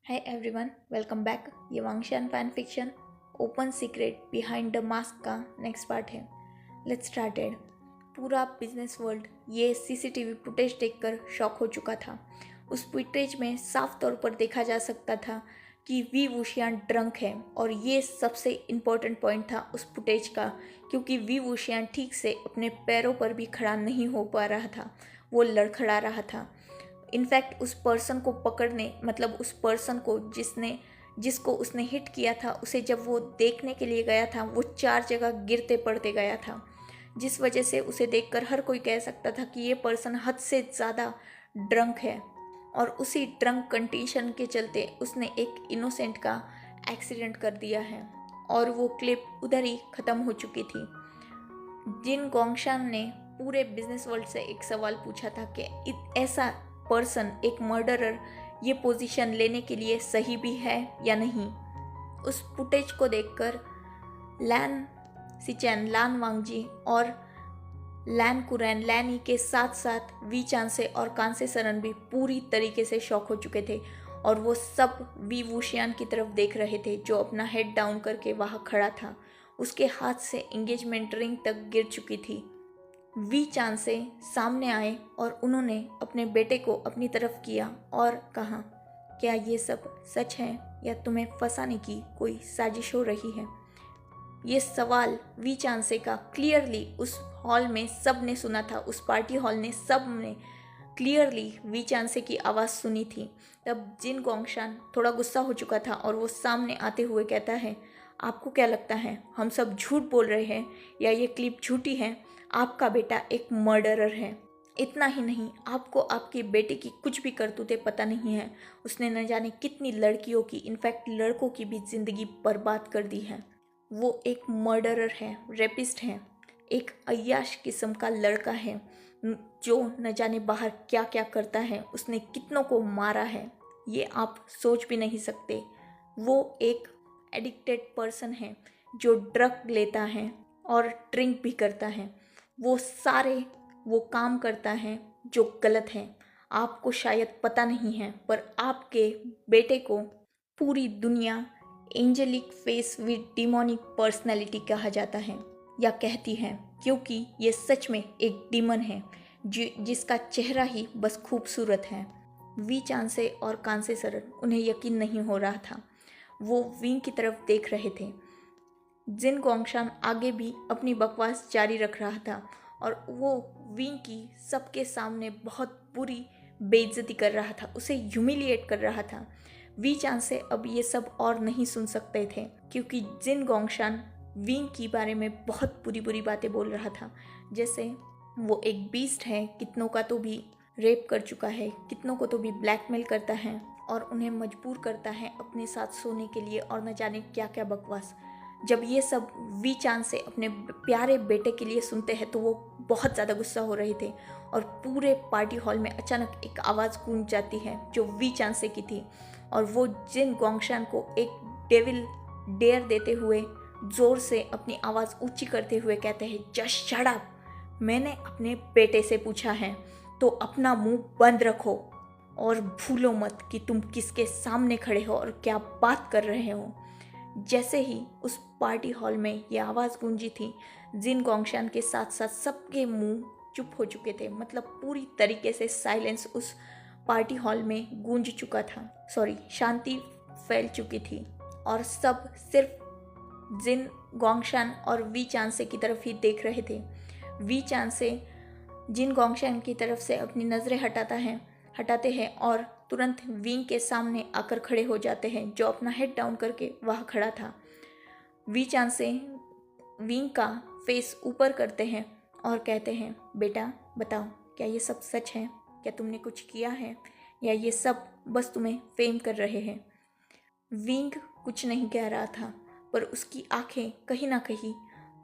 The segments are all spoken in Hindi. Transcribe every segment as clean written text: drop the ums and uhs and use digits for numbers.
Hi everyone, welcome back. ये Wangshan fan fiction open secret behind the mask का नेक्स्ट पार्ट है. Let's started. पूरा बिजनेस वर्ल्ड ये सीसीटीवी फुटेज देखकर शॉक हो चुका था. उस फुटेज में साफ तौर पर देखा जा सकता था कि वी वुशियान ड्रंक है और ये सबसे इम्पोर्टेंट पॉइंट था उस फुटेज का, क्योंकि वी वुशियान ठीक से अपने पैरों पर भी खड़ा नहीं हो पा रहा था. वो लड़खड़ा रहा था. इनफैक्ट उस पर्सन को पकड़ने मतलब उस पर्सन को जिसको उसने हिट किया था, उसे जब वो देखने के लिए गया था वो 4 जगह गिरते पड़ते गया था, जिस वजह से उसे देखकर हर कोई कह सकता था कि ये पर्सन हद से ज़्यादा ड्रंक है. और उसी ड्रंक कंडीशन के चलते उसने एक इनोसेंट का एक्सीडेंट कर दिया है. और वो क्लिप उधर ही ख़त्म हो चुकी थी. जिन गोंगशान ने पूरे बिजनेस वर्ल्ड से एक सवाल पूछा था कि ऐसा पर्सन, एक मर्डरर, ये पोजीशन लेने के लिए सही भी है या नहीं. उस फुटेज को देखकर लैन सिचैन, लान वांगजी और लैन कुरैन, लैनी के साथ साथ वी चांसे और कांसे सरन भी पूरी तरीके से शॉक हो चुके थे. और वो सब वी वुशियान की तरफ देख रहे थे जो अपना हेड डाउन करके वहाँ खड़ा था. उसके हाथ से एंगेजमेंट रिंग तक गिर चुकी थी. वी चांसे सामने आए और उन्होंने अपने बेटे को अपनी तरफ किया और कहा, क्या ये सब सच है या तुम्हें फंसाने की कोई साजिश हो रही है. ये सवाल वी चांसे का क्लियरली उस हॉल में सब ने सुना था. उस पार्टी हॉल ने सब ने क्लियरली वी चांसे की आवाज़ सुनी थी. तब जिन गोंगशान थोड़ा गुस्सा हो चुका था और वो सामने आते हुए कहता है, आपको क्या लगता है हम सब झूठ बोल रहे हैं या ये क्लिप झूठी है. आपका बेटा एक मर्डरर है. इतना ही नहीं, आपको आपके बेटे की कुछ भी करतूतें पता नहीं है. उसने न जाने कितनी लड़कियों की, इनफैक्ट लड़कों की भी ज़िंदगी बर्बाद कर दी है. वो एक मर्डरर है, रेपिस्ट है, एक अय्याश किस्म का लड़का है जो न जाने बाहर क्या क्या करता है. उसने कितनों को मारा है, ये आप सोच भी नहीं सकते. वो एक एडिक्टेड पर्सन है जो ड्रग लेता है और ड्रिंक भी करता है. वो काम करता है जो गलत है. आपको शायद पता नहीं है, पर आपके बेटे को पूरी दुनिया angelic face with demonic personality कहा जाता है या कहती है, क्योंकि ये सच में एक डीमन है जिसका चेहरा ही बस खूबसूरत है. वी चांसे और कांसे सरन, उन्हें यकीन नहीं हो रहा था. वो विंग की तरफ देख रहे थे. जिन गोंगशान आगे भी अपनी बकवास जारी रख रहा था और वो विंग की सबके सामने बहुत बुरी बेइज्जती कर रहा था, उसे ह्यूमिलिएट कर रहा था. वी चांद से अब ये सब और नहीं सुन सकते थे, क्योंकि जिन गोंगशान विंग की बारे में बहुत बुरी बुरी बातें बोल रहा था. जैसे वो एक बीस्ट है, कितनों का तो भी रेप कर चुका है, कितनों को तो भी ब्लैकमेल करता है और उन्हें मजबूर करता है अपने साथ सोने के लिए और न जाने क्या क्या बकवास. जब ये सब वी चांद से अपने प्यारे बेटे के लिए सुनते हैं तो वो बहुत ज़्यादा गुस्सा हो रहे थे. और पूरे पार्टी हॉल में अचानक एक आवाज़ गूंज जाती है जो वी चांद से की थी. और वो जिन गोंगशान को एक डेविल डेयर देते हुए ज़ोर से अपनी आवाज़ ऊंची करते हुए कहते हैं, जस्ट शट अप. मैंने अपने बेटे से पूछा है तो अपना मुंह बंद रखो और भूलो मत कि तुम किसके सामने खड़े हो और क्या बात कर रहे हो. जैसे ही उस पार्टी हॉल में ये आवाज़ गूंजी थी, जिन गोंगशान के साथ साथ सबके मुंह चुप हो चुके थे. मतलब पूरी तरीके से साइलेंस उस पार्टी हॉल में गूंज चुका था. शांति फैल चुकी थी और सब सिर्फ जिन गोंगशान और वी चांसे की तरफ ही देख रहे थे. वी चांसे जिन गोंगशान की तरफ से अपनी नज़रें हटाते हैं और तुरंत विंग के सामने आकर खड़े हो जाते हैं, जो अपना हेड डाउन करके वहाँ खड़ा था. वी चांसे विंग का फेस ऊपर करते हैं और कहते हैं, बेटा बताओ, क्या ये सब सच है? क्या तुमने कुछ किया है या ये सब बस तुम्हें फेम कर रहे हैं. विंग कुछ नहीं कह रहा था, पर उसकी आंखें कहीं ना कहीं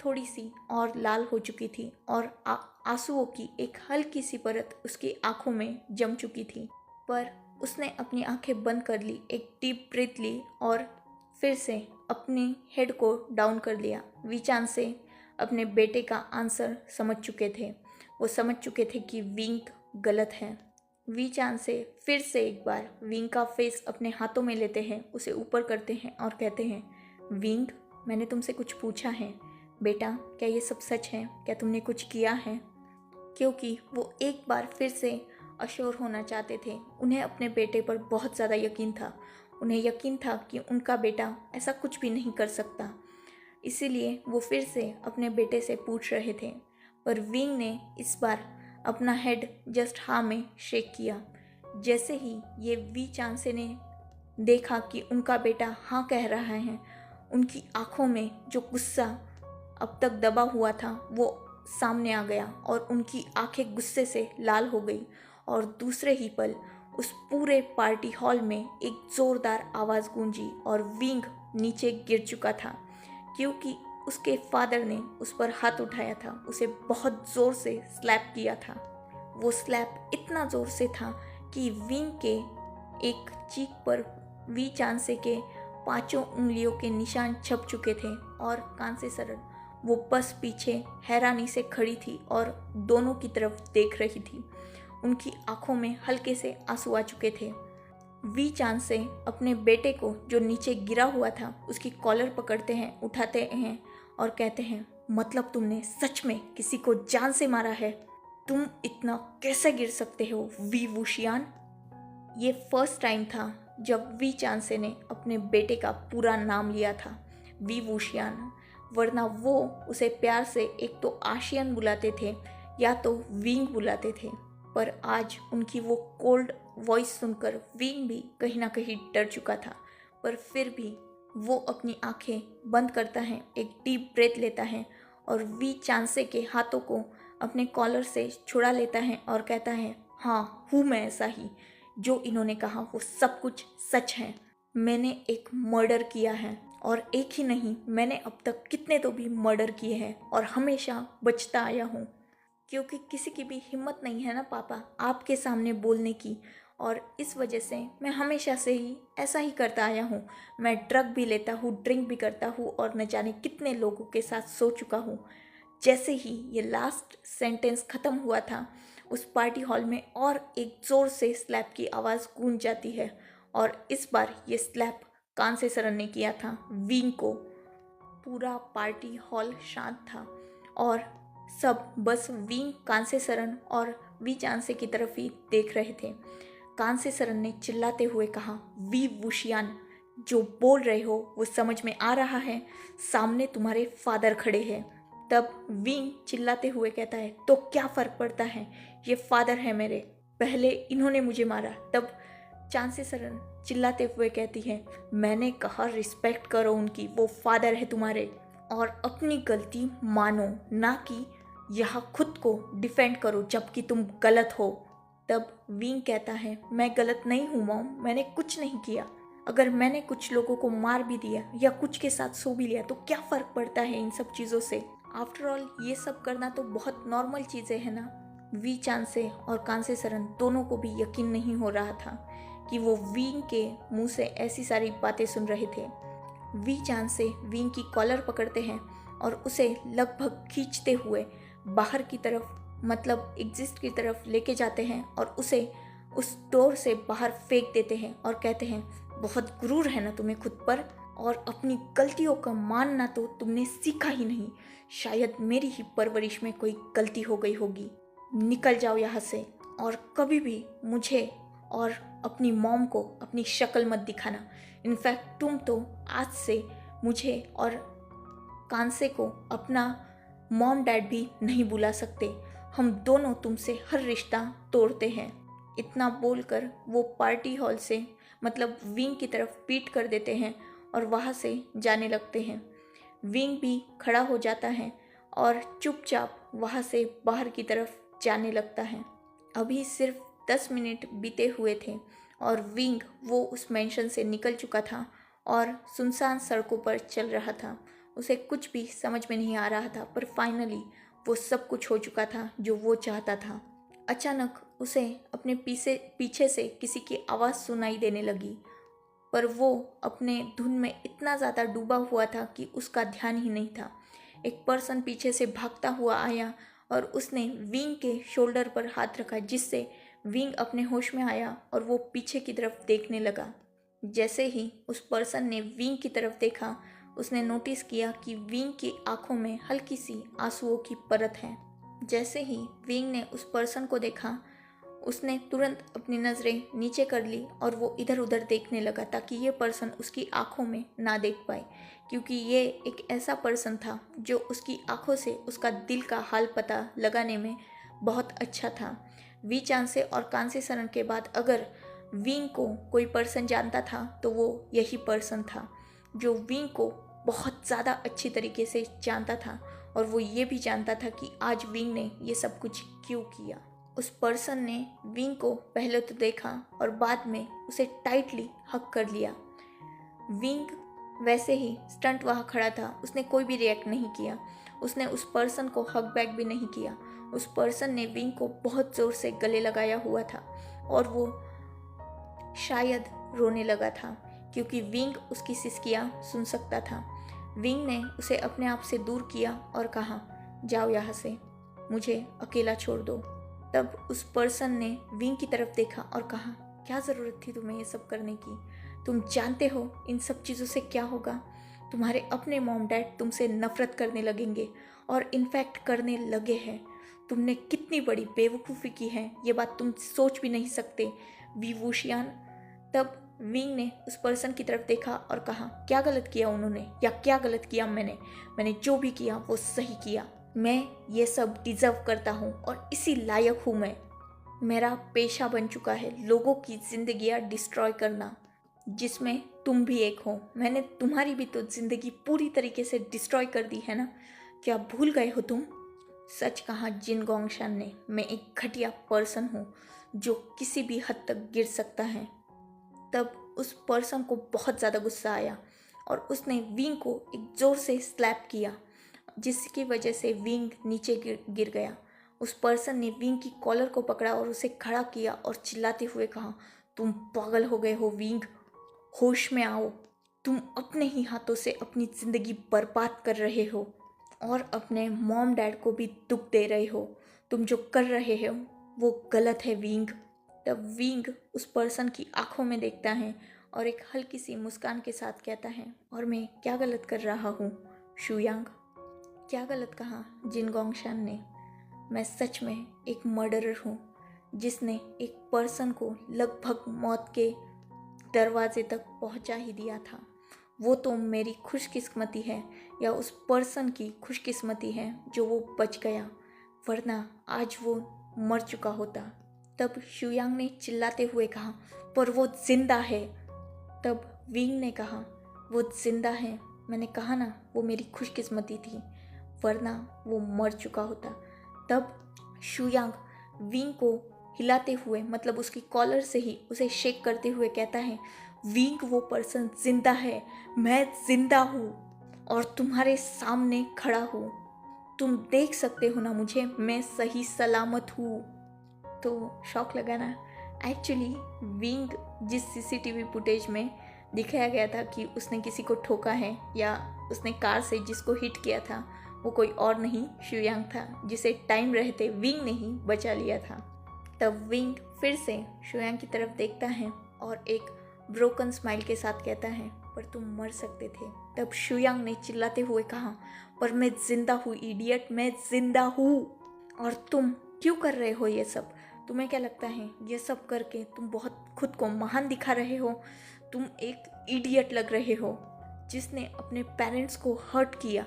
थोड़ी सी और लाल हो चुकी थी और आंसुओं की एक हल्की सी परत उसकी आंखों में जम चुकी थी. पर उसने अपनी आंखें बंद कर ली, एक डीप ब्रीथ ली और फिर से अपने हेड को डाउन कर लिया. विचान से अपने बेटे का आंसर समझ चुके थे. वो समझ चुके थे कि विंग गलत है. वी चांद से फिर से एक बार विंग का फेस अपने हाथों में लेते हैं, उसे ऊपर करते हैं और कहते हैं, विंग, मैंने तुमसे कुछ पूछा है बेटा, क्या ये सब सच है? क्या तुमने कुछ किया है? क्योंकि वो एक बार फिर से अश्योर होना चाहते थे। उन्हें अपने बेटे पर बहुत ज़्यादा यकीन था। उन्हें यकीन था कि उनका बेटा ऐसा कुछ भी नहीं कर सकता। इसीलिए वो फिर से अपने बेटे से पूछ रहे थे। पर विंग ने इस बार अपना हेड जस्ट हाँ में शेक किया। जैसे ही ये वी चांसे ने देखा कि उनका बेटा हाँ कह रहा है, उनकी आंखों में जो गुस्सा अब तक दबा हुआ था वो सामने आ गया और उनकी आंखें गुस्से से लाल हो गई। और दूसरे ही पल उस पूरे पार्टी हॉल में एक ज़ोरदार आवाज़ गूंजी और विंग नीचे गिर चुका था, क्योंकि उसके फादर ने उस पर हाथ उठाया था, उसे बहुत ज़ोर से स्लैप किया था। वो स्लैप इतना ज़ोर से था कि विंग के एक चीक पर वी चांसे के 5 उंगलियों के निशान छप चुके थे और कांसे सरन वो बस पीछे हैरानी से खड़ी थी और दोनों की तरफ देख रही थी। उनकी आंखों में हल्के से आंसू आ चुके थे। वी चांद से अपने बेटे को जो नीचे गिरा हुआ था उसकी कॉलर पकड़ते हैं, उठाते हैं और कहते हैं, मतलब तुमने सच में किसी को जान से मारा है? तुम इतना कैसे गिर सकते हो वी वुशियान? ये फर्स्ट टाइम था जब वी चांसे ने अपने बेटे का पूरा नाम लिया था, वी वुशियान। वरना वो उसे प्यार से एक तो आशियन बुलाते थे या तो विंग बुलाते थे। पर आज उनकी वो कोल्ड वॉइस सुनकर विंग भी कहीं ना कहीं डर चुका था। पर फिर भी वो अपनी आंखें बंद करता है, एक डीप ब्रेथ लेता है और वी चांसे के हाथों को अपने कॉलर से छुड़ा लेता है और कहता है, हाँ हूँ मैं ऐसा ही। जो इन्होंने कहा वो सब कुछ सच है। मैंने एक मर्डर किया है और एक ही नहीं, मैंने अब तक कितने तो भी मर्डर किए हैं और हमेशा बचता आया हूँ, क्योंकि किसी की भी हिम्मत नहीं है ना पापा आपके सामने बोलने की। और इस वजह से मैं हमेशा से ही ऐसा ही करता आया हूँ। मैं ड्रग भी लेता हूँ, ड्रिंक भी करता हूँ और न जाने कितने लोगों के साथ सो चुका हूँ। जैसे ही ये लास्ट सेंटेंस ख़त्म हुआ था, उस पार्टी हॉल में और एक ज़ोर से स्लैप की आवाज़ गूंज जाती है और इस बार ये स्लैप कांसे सरन ने किया था विंग को। पूरा पार्टी हॉल शांत था और सब बस विंग, कांसे सरन और वी चांसे की तरफ ही देख रहे थे। कांसे सरन ने चिल्लाते हुए कहा, वी वुशियान, जो बोल रहे हो वो समझ में आ रहा है? सामने तुम्हारे फादर खड़े हैं। तब विंग चिल्लाते हुए कहता है, तो क्या फ़र्क पड़ता है, ये फादर है मेरे, पहले इन्होंने मुझे मारा। तब चांसे सरन चिल्लाते हुए कहती है, मैंने कहा रिस्पेक्ट करो उनकी, वो फादर है तुम्हारे, और अपनी गलती मानो, ना कि यहाँ खुद को डिफेंड करो जबकि तुम गलत हो। तब विंग कहता है, मैं गलत नहीं हूँ मॉम, मैंने कुछ नहीं किया। अगर मैंने कुछ लोगों को मार भी दिया या कुछ के साथ सो भी लिया तो क्या फ़र्क पड़ता है इन सब चीज़ों से? आफ्टर ऑल ये सब करना तो बहुत नॉर्मल चीज़ें हैं ना। वी चांसे और कांसे सरन दोनों को भी यकीन नहीं हो रहा था कि वो विंग के मुंह से ऐसी सारी बातें सुन रहे थे। वी चांसे विंग की कॉलर पकड़ते हैं और उसे लगभग खींचते हुए बाहर की तरफ, मतलब एग्जिस्ट की तरफ लेके जाते हैं और उसे उस डोर से बाहर फेंक देते हैं और कहते हैं, बहुत गुरूर है ना तुम्हें खुद पर, और अपनी गलतियों का मानना तो तुमने सीखा ही नहीं। शायद मेरी ही परवरिश में कोई गलती हो गई होगी। निकल जाओ यहाँ से और कभी भी मुझे और अपनी मॉम को अपनी शक्ल मत दिखाना। इनफैक्ट तुम तो आज से मुझे और कांसे को अपना मॉम डैड भी नहीं बुला सकते। हम दोनों तुमसे हर रिश्ता तोड़ते हैं। इतना बोलकर वो पार्टी हॉल से, मतलब विंग की तरफ पीट कर देते हैं और वहाँ से जाने लगते हैं। विंग भी खड़ा हो जाता है और चुपचाप वहाँ से बाहर की तरफ जाने लगता है। अभी सिर्फ 10 मिनट बीते हुए थे और विंग वो उस मेंशन से निकल चुका था और सुनसान सड़कों पर चल रहा था। उसे कुछ भी समझ में नहीं आ रहा था, पर फाइनली वो सब कुछ हो चुका था जो वो चाहता था। अचानक उसे अपने पीछे से किसी की आवाज़ सुनाई देने लगी, पर वो अपने धुन में इतना ज़्यादा डूबा हुआ था कि उसका ध्यान ही नहीं था। एक पर्सन पीछे से भागता हुआ आया और उसने विंग के शोल्डर पर हाथ रखा, जिससे विंग अपने होश में आया और वो पीछे की तरफ देखने लगा। जैसे ही उस पर्सन ने विंग की तरफ देखा, उसने नोटिस किया कि विंग की आंखों में हल्की सी आंसुओं की परत है। जैसे ही विंग ने उस पर्सन को देखा, उसने तुरंत अपनी नज़रें नीचे कर ली और वो इधर उधर देखने लगा ताकि ये पर्सन उसकी आंखों में ना देख पाए, क्योंकि ये एक ऐसा पर्सन था जो उसकी आंखों से उसका दिल का हाल पता लगाने में बहुत अच्छा था। वी चांसे और कांसी सरन के बाद अगर विंग को कोई पर्सन जानता था तो वो यही पर्सन था, जो विंग को बहुत ज़्यादा अच्छी तरीके से जानता था और वो ये भी जानता था कि आज विंग ने ये सब कुछ क्यों किया। उस पर्सन ने विंग को पहले तो देखा और बाद में उसे टाइटली हक कर लिया। विंग वैसे ही स्टंट वहाँ खड़ा था, उसने कोई भी रिएक्ट नहीं किया। उसने उस पर्सन को हक बैक भी नहीं किया। उस पर्सन ने विंग को बहुत ज़ोर से गले लगाया हुआ था और वो शायद रोने लगा था, क्योंकि विंग उसकी सिसकियाँ सुन सकता था। विंग ने उसे अपने आप से दूर किया और कहा, जाओ यहाँ से, मुझे अकेला छोड़ दो। तब उस पर्सन ने विंग की तरफ देखा और कहा, क्या ज़रूरत थी तुम्हें ये सब करने की? तुम जानते हो इन सब चीज़ों से क्या होगा? तुम्हारे अपने मॉम डैड तुमसे नफरत करने लगेंगे और इनफैक्ट करने लगे हैं। तुमने कितनी बड़ी बेवकूफ़ी की है, ये बात तुम सोच भी नहीं सकते विवूशियान। तब विंग ने उस पर्सन की तरफ देखा और कहा, क्या गलत किया उन्होंने या क्या गलत किया मैंने जो भी किया वो सही किया। मैं ये सब डिज़र्व करता हूँ और इसी लायक हूँ मैं। मेरा पेशा बन चुका है लोगों की ज़िंदगियाँ डिस्ट्रॉय करना, जिसमें तुम भी एक हो। मैंने तुम्हारी भी तो ज़िंदगी पूरी तरीके से डिस्ट्रॉय कर दी है ना, क्या भूल गए हो तुम? सच कहा जिन गोंगशान ने, मैं एक घटिया पर्सन हूँ जो किसी भी हद तक गिर सकता है। तब उस पर्सन को बहुत ज़्यादा गुस्सा आया और उसने विंग को एक ज़ोर से स्लैप किया, जिसकी वजह से विंग नीचे गिर गया। उस पर्सन ने विंग की कॉलर को पकड़ा और उसे खड़ा किया और चिल्लाते हुए कहा, तुम पागल हो गए हो विंग, होश में आओ। तुम अपने ही हाथों से अपनी ज़िंदगी बर्बाद कर रहे हो और अपने मॉम डैड को भी दुख दे रहे हो। तुम जो कर रहे हो वो गलत है विंग। तब विंग उस पर्सन की आंखों में देखता है और एक हल्की सी मुस्कान के साथ कहता है, और मैं क्या गलत कर रहा हूँ शुयांग? क्या गलत कहा जिन गोंगशान ने? मैं सच में एक मर्डरर हूँ जिसने एक पर्सन को लगभग मौत के दरवाजे तक पहुँचा ही दिया था। वो तो मेरी खुशकिस्मती है या उस पर्सन की खुशकिस्मती है जो वो बच गया, वरना आज वो मर चुका होता। तब शुयांग ने चिल्लाते हुए कहा, पर वो जिंदा है। तब विंग ने कहा, वो जिंदा है, मैंने कहा ना वो मेरी खुशकिस्मती थी, वरना वो मर चुका होता। तब शुयांग विंग को हिलाते हुए, मतलब उसकी कॉलर से ही उसे शेक करते हुए कहता है, विंग वो पर्सन जिंदा है, मैं जिंदा हूँ और तुम्हारे सामने खड़ा हूँ। तुम देख सकते हो ना मुझे, मैं सही सलामत हूँ। तो शौक लगा ना? एक्चुअली विंग जिस सीसीटीवी फुटेज में दिखाया गया था कि उसने किसी को ठोका है या उसने कार से जिसको हिट किया था, वो कोई और नहीं शुयांग था, जिसे टाइम रहते विंग ने ही बचा लिया था। तब विंग फिर से शुयांग की तरफ देखता है और एक ब्रोकन स्माइल के साथ कहता है, पर तुम मर सकते थे। तब शुयांग ने चिल्लाते हुए कहा, पर मैं जिंदा हूँ इडियट, मैं जिंदा हूँ। और तुम क्यों कर रहे हो ये सब? तुम्हें क्या लगता है ये सब करके तुम बहुत खुद को महान दिखा रहे हो? तुम एक इडियट लग रहे हो जिसने अपने पेरेंट्स को हर्ट किया।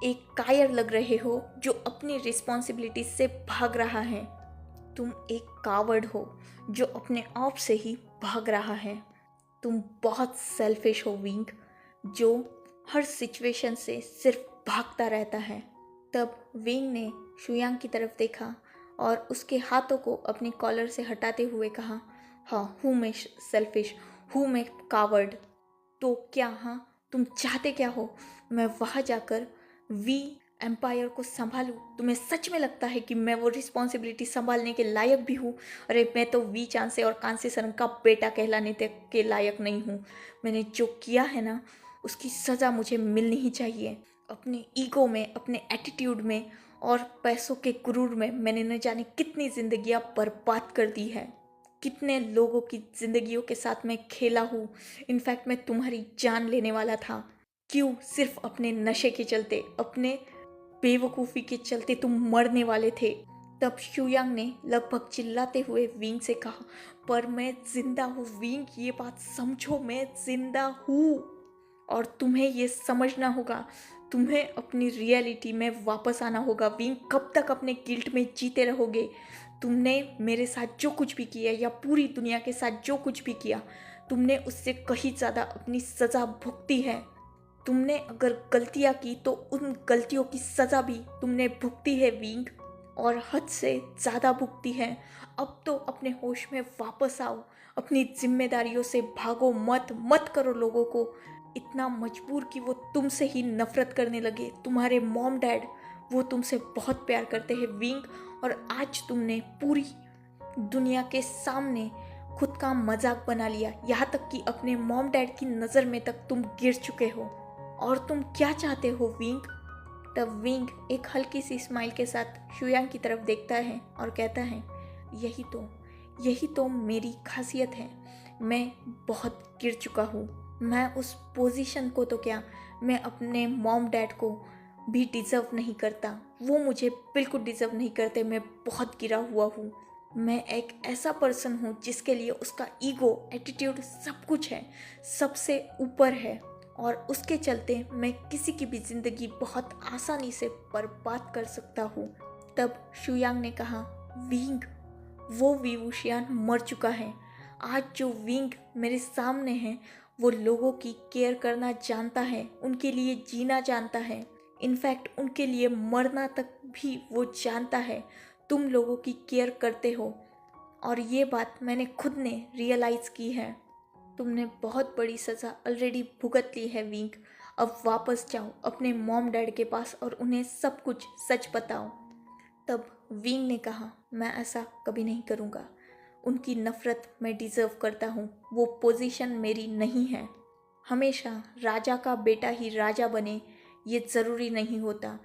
एक कायर लग रहे हो जो अपनी रिस्पॉन्सिबिलिटी से भाग रहा है। तुम एक कावर्ड हो जो अपने आप से ही भाग रहा है। तुम बहुत सेल्फिश हो विंग, जो हर सिचुएशन से सिर्फ भागता रहता है। तब विंग ने शुयांग की तरफ देखा और उसके हाथों को अपनी कॉलर से हटाते हुए कहा, हाँ हूँ मैं सेल्फिश, हूँ मैं कावर्ड। तो क्या, हाँ तुम चाहते क्या हो? मैं वहाँ जाकर वी एम्पायर को संभालूं? तुम्हें सच में लगता है कि मैं वो रिस्पॉन्सिबिलिटी संभालने के लायक भी हूँ? अरे मैं तो वी चांसे और कांसी सरन का बेटा कहलाने तक के लायक नहीं हूँ। मैंने जो किया है ना, उसकी सज़ा मुझे मिलनी ही चाहिए। अपने ईगो में, अपने एटीट्यूड में और पैसों के गुरूर में मैंने न जाने कितनी ज़िंदगियाँ बर्बाद कर दी है। कितने लोगों की ज़िंदगियों के साथ मैं खेला हूँ। इनफैक्ट मैं तुम्हारी जान लेने वाला था। क्यों? सिर्फ अपने नशे के चलते, अपने बेवकूफ़ी के चलते तुम मरने वाले थे। तब शुयांग ने लगभग चिल्लाते हुए विंग से कहा, पर मैं जिंदा हूँ विंग, ये बात समझो, मैं जिंदा हूँ। और तुम्हें ये समझना होगा, तुम्हें अपनी रियलिटी में वापस आना होगा विंग। कब तक अपने गिल्ट में जीते रहोगे? तुमने मेरे साथ जो कुछ भी किया या पूरी दुनिया के साथ जो कुछ भी किया, तुमने उससे कहीं ज़्यादा अपनी सज़ा भुगती है। तुमने अगर गलतियाँ की तो उन गलतियों की सज़ा भी तुमने भुगती है विंग, और हद से ज़्यादा भुगती है। अब तो अपने होश में वापस आओ, अपनी जिम्मेदारियों से भागो मत। मत करो लोगों को इतना मजबूर कि वो तुमसे ही नफरत करने लगे। तुम्हारे मॉम डैड, वो तुमसे बहुत प्यार करते हैं विंग, और आज तुमने पूरी दुनिया के सामने खुद का मजाक बना लिया। यहाँ तक कि अपने मॉम डैड की नज़र में तक तुम गिर चुके हो। और तुम क्या चाहते हो विंग? तब विंग एक हल्की सी स्माइल के साथ शुयांग की तरफ देखता है और कहता है, यही तो मेरी खासियत है। मैं बहुत गिर चुका हूँ। मैं उस पोजीशन को तो क्या, मैं अपने मॉम डैड को भी डिज़र्व नहीं करता। वो मुझे बिल्कुल डिज़र्व नहीं करते। मैं बहुत गिरा हुआ हूँ। मैं एक ऐसा पर्सन हूँ जिसके लिए उसका ईगो, एटीट्यूड सब कुछ है, सबसे ऊपर है। और उसके चलते मैं किसी की भी ज़िंदगी बहुत आसानी से बर्बाद कर सकता हूँ। तब शुयांग ने कहा, विंग, वो वी वुशियान मर चुका है। आज जो विंग मेरे सामने है वो लोगों की केयर करना जानता है, उनके लिए जीना जानता है। इनफैक्ट उनके लिए मरना तक भी वो जानता है। तुम लोगों की केयर करते हो, और ये बात मैंने खुद ने रियलाइज़ की है। तुमने बहुत बड़ी सज़ा ऑलरेडी भुगत ली है विंग। अब वापस जाओ अपने मॉम डैड के पास और उन्हें सब कुछ सच बताओ। तब विंग ने कहा, मैं ऐसा कभी नहीं करूँगा। उनकी नफ़रत मैं डिज़र्व करता हूँ। वो पोजीशन मेरी नहीं है। हमेशा राजा का बेटा ही राजा बने ये ज़रूरी नहीं होता।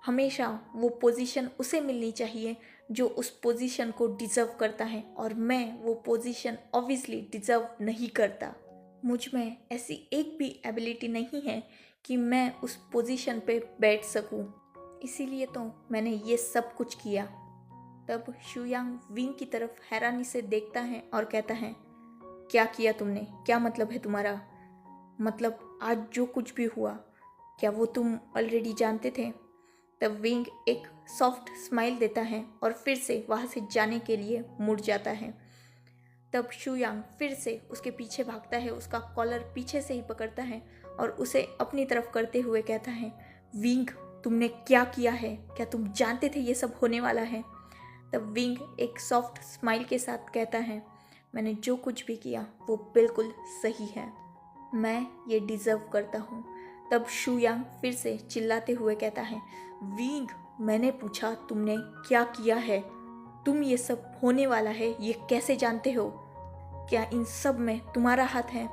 हमेशा वो पोजीशन उसे मिलनी चाहिए जो उस पोजीशन को डिज़र्व करता है, और मैं वो पोजीशन ऑब्वियसली डिज़र्व नहीं करता। मुझ में ऐसी एक भी एबिलिटी नहीं है कि मैं उस पोजीशन पे बैठ सकूं। इसीलिए तो मैंने ये सब कुछ किया। तब शुयांग विंग की तरफ हैरानी से देखता है और कहता है, क्या किया तुमने? क्या मतलब है तुम्हारा? मतलब आज जो कुछ भी हुआ, क्या वो तुम ऑलरेडी जानते थे? तब विंग एक सॉफ्ट स्माइल देता है और फिर से वहाँ से जाने के लिए मुड़ जाता है। तब शुयांग फिर से उसके पीछे भागता है, उसका कॉलर पीछे से ही पकड़ता है और उसे अपनी तरफ करते हुए कहता है, विंग, तुमने क्या किया है? क्या तुम जानते थे ये सब होने वाला है? तब विंग एक सॉफ्ट स्माइल के साथ कहता है, मैंने जो कुछ भी किया वो बिल्कुल सही है। मैं ये डिज़र्व करता हूँ। तब शुयांग फिर से चिल्लाते हुए कहता है, विंग, मैंने पूछा तुमने क्या किया है? तुम ये सब होने वाला है ये कैसे जानते हो? क्या इन सब में तुम्हारा हाथ है?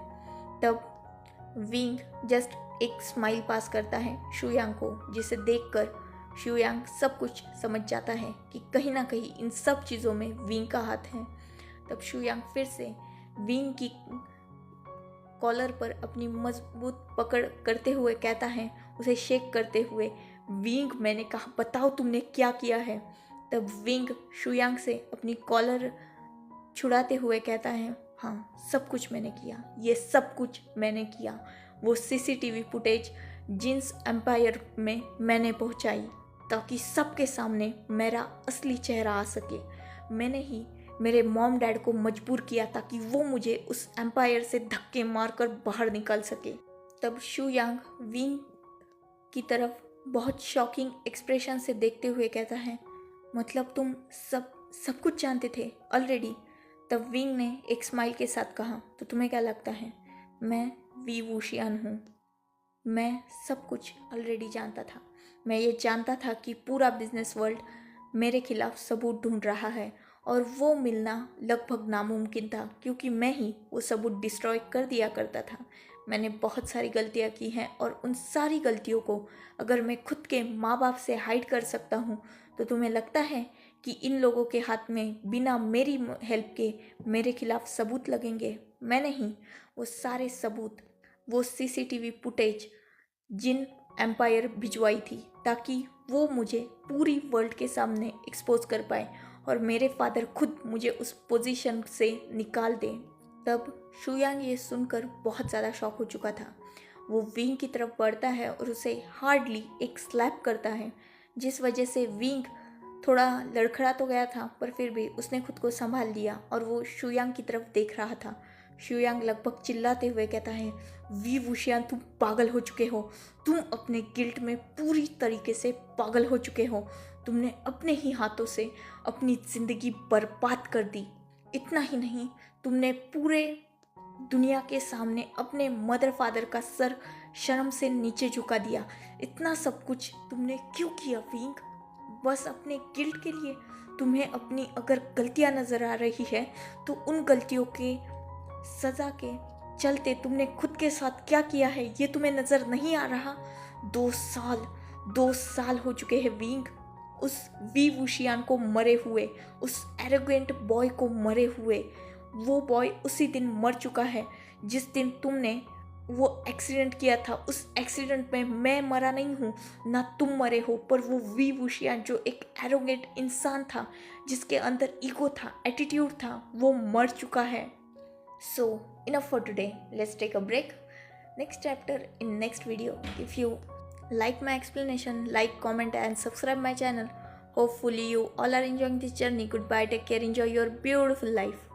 तब विंग जस्ट एक स्माइल पास करता है शुयांग को, जिसे देखकर शुयांग सब कुछ समझ जाता है कि कहीं ना कहीं इन सब चीज़ों में विंग का हाथ है। तब शुयांग फिर से विंग की कॉलर पर अपनी मजबूत पकड़ करते हुए कहता है, उसे शेक करते हुए, विंग, मैंने कहा बताओ तुमने क्या किया है? तब विंग शुयांग से अपनी कॉलर छुड़ाते हुए कहता है, हाँ, सब कुछ मैंने किया, ये सब कुछ मैंने किया। वो सीसीटीवी फुटेज जिन्स एम्पायर में मैंने पहुंचाई ताकि सबके सामने मेरा असली चेहरा आ सके। मैंने ही मेरे मॉम डैड को मजबूर किया ताकि वो मुझे उस एम्पायर से धक्के मारकर बाहर निकाल सके। तब शुयांग विंग की तरफ बहुत शॉकिंग एक्सप्रेशन से देखते हुए कहता है, मतलब तुम सब कुछ जानते थे ऑलरेडी? तब विंग ने एक स्माइल के साथ कहा, तो तुम्हें क्या लगता है मैं वी वुशियान हूँ? मैं सब कुछ ऑलरेडी जानता था। मैं ये जानता था कि पूरा बिजनेस वर्ल्ड मेरे खिलाफ सबूत ढूंढ रहा है, और वो मिलना लगभग नामुमकिन था क्योंकि मैं ही वो सबूत डिस्ट्रॉय कर दिया करता था। मैंने बहुत सारी गलतियाँ की हैं, और उन सारी गलतियों को अगर मैं खुद के माँ बाप से हाइड कर सकता हूँ तो तुम्हें लगता है कि इन लोगों के हाथ में बिना मेरी हेल्प के मेरे खिलाफ सबूत लगेंगे। मैं नहीं, वो सारे सबूत, वो सीसीटीवी फुटेज जिन एम्पायर भिजवाई थी ताकि वो मुझे पूरी वर्ल्ड के सामने एक्सपोज कर पाए और मेरे फादर खुद मुझे उस पोजीशन से निकाल दें। तब शुयांग ये सुनकर बहुत ज़्यादा शॉक हो चुका था। वो विंग की तरफ बढ़ता है और उसे हार्डली एक स्लैप करता है, जिस वजह से विंग थोड़ा लड़खड़ा तो गया था, पर फिर भी उसने खुद को संभाल लिया और वो शुयांग की तरफ देख रहा था। शुयांग लगभग चिल्लाते हुए कहता है, वी वुशियान, तुम पागल हो चुके हो। तुम अपने गिल्ट में पूरी तरीके से पागल हो चुके हो। तुमने अपने ही हाथों से अपनी ज़िंदगी बर्बाद कर दी। इतना ही नहीं, तुमने पूरे दुनिया के सामने अपने मदर फादर का सर शर्म से नीचे झुका दिया। इतना सब कुछ तुमने क्यों किया विंग? बस अपने गिल्ट के लिए? तुम्हें अपनी अगर गलतियां नज़र आ रही है तो उन गलतियों के सज़ा के चलते तुमने खुद के साथ क्या किया है ये तुम्हें नज़र नहीं आ रहा? 2 साल हो चुके हैं विंग, उस वी वुशियान को मरे हुए, उस एरोगेंट बॉय को मरे हुए। वो बॉय उसी दिन मर चुका है जिस दिन तुमने वो एक्सीडेंट किया था। उस एक्सीडेंट में मैं मरा नहीं हूँ, ना तुम मरे हो, पर वो वी वुशियान जो एक एरोगेंट इंसान था, जिसके अंदर ईगो था, एटीट्यूड था, वो मर चुका है। So enough for today. Let's take a break. Next chapter in next video. If you like my explanation, like, comment and subscribe my channel. Hopefully you all are enjoying this journey. Goodbye. Take care. Enjoy your beautiful life.